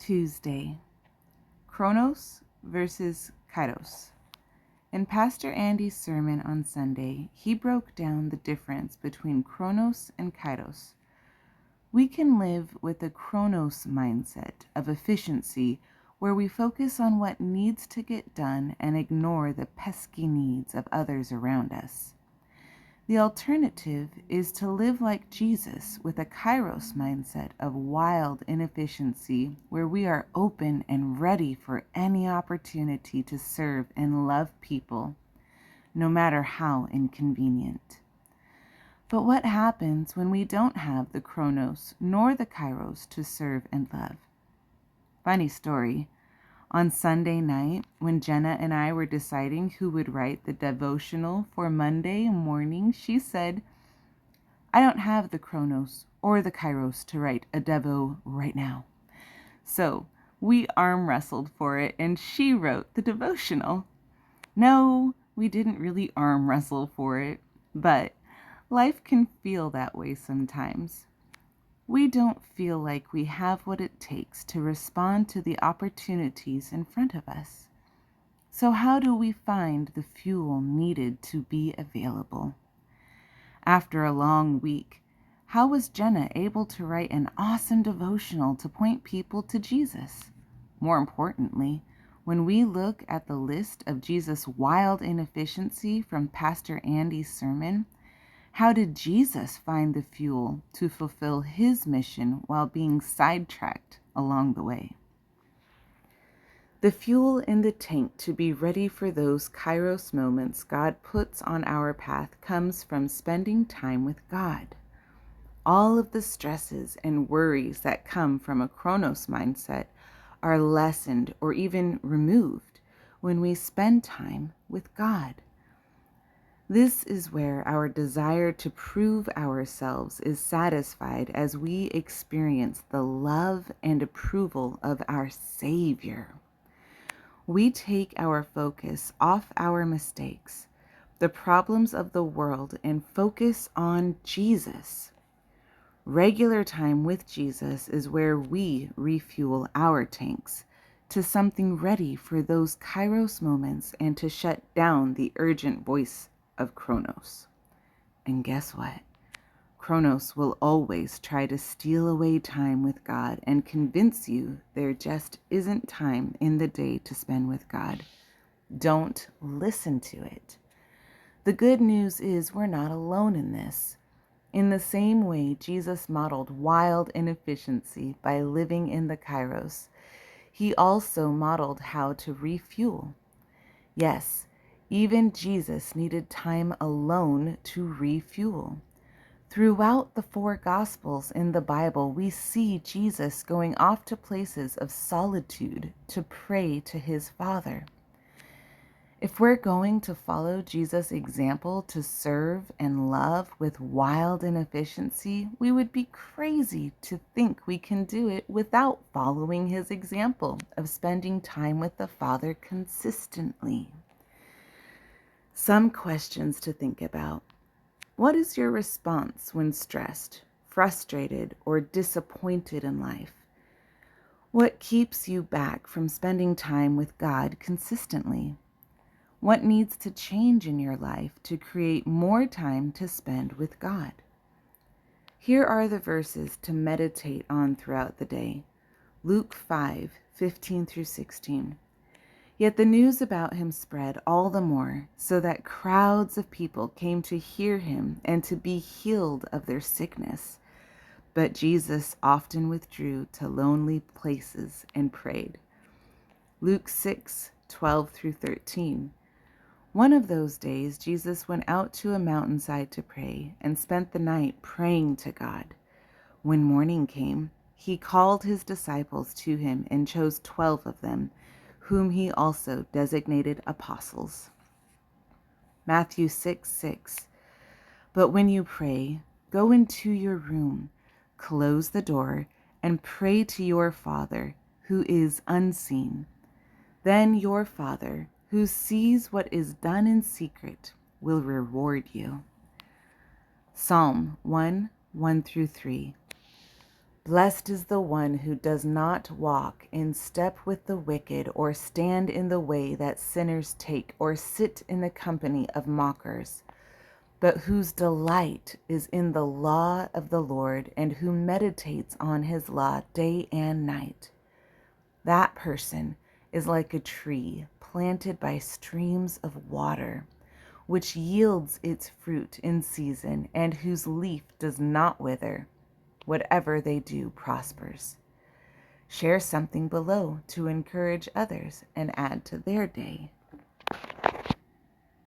Tuesday, Chronos versus Kairos. In Pastor Andy's sermon on Sunday, he broke down the difference between Chronos and Kairos. We can live with a Chronos mindset of efficiency where we focus on what needs to get done and ignore the pesky needs of others around us. The alternative is to live like Jesus with a Kairos mindset of wild inefficiency where we are open and ready for any opportunity to serve and love people, no matter how inconvenient. But what happens when we don't have the Chronos nor the Kairos to serve and love? Funny story. On Sunday night, when Jenna and I were deciding who would write the devotional for Monday morning, she said, "I don't have the Chronos or the Kairos to write a devo right now." So we arm wrestled for it and she wrote the devotional. No, we didn't really arm wrestle for it, but life can feel that way sometimes. We don't feel like we have what it takes to respond to the opportunities in front of us. So how do we find the fuel needed to be available? After a long week, how was Jenna able to write an awesome devotional to point people to Jesus? More importantly, when we look at the list of Jesus' wild inefficiency from Pastor Andy's sermon, how did Jesus find the fuel to fulfill his mission while being sidetracked along the way? The fuel in the tank to be ready for those Kairos moments God puts on our path comes from spending time with God. All of the stresses and worries that come from a Chronos mindset are lessened or even removed when we spend time with God. This is where our desire to prove ourselves is satisfied as we experience the love and approval of our Savior. We take our focus off our mistakes, the problems of the world, and focus on Jesus. Regular time with Jesus is where we refuel our tanks to something ready for those Kairos moments and to shut down the urgent voice of Chronos. And guess what? Chronos will always try to steal away time with God and convince you there just isn't time in the day to spend with God. Don't listen to it. The good news is we're not alone in this. In the same way Jesus modeled wild inefficiency by living in the Kairos, he also modeled how to refuel. Yes, even Jesus needed time alone to refuel. Throughout the 4 Gospels in the Bible, we see Jesus going off to places of solitude to pray to his Father. If we're going to follow Jesus' example to serve and love with wild inefficiency, we would be crazy to think we can do it without following his example of spending time with the Father consistently. Some questions to think about. What is your response when stressed, frustrated, or disappointed in life? What keeps you back from spending time with God consistently? What needs to change in your life to create more time to spend with God? Here are the verses to meditate on throughout the day. Luke 5:15-16. Yet the news about him spread all the more, so that crowds of people came to hear him and to be healed of their sickness. But Jesus often withdrew to lonely places and prayed. Luke 6:12-13. One of those days, Jesus went out to a mountainside to pray and spent the night praying to God. When morning came, he called his disciples to him and chose 12 of them, whom he also designated apostles. Matthew 6:6. But when you pray, go into your room, close the door, and pray to your Father, who is unseen. Then your Father, who sees what is done in secret, will reward you. Psalm 1:1-3. Blessed is the one who does not walk in step with the wicked, or stand in the way that sinners take, or sit in the company of mockers, but whose delight is in the law of the Lord, and who meditates on his law day and night. That person is like a tree planted by streams of water, which yields its fruit in season, and whose leaf does not wither. Whatever they do prospers. Share something below to encourage others and add to their day.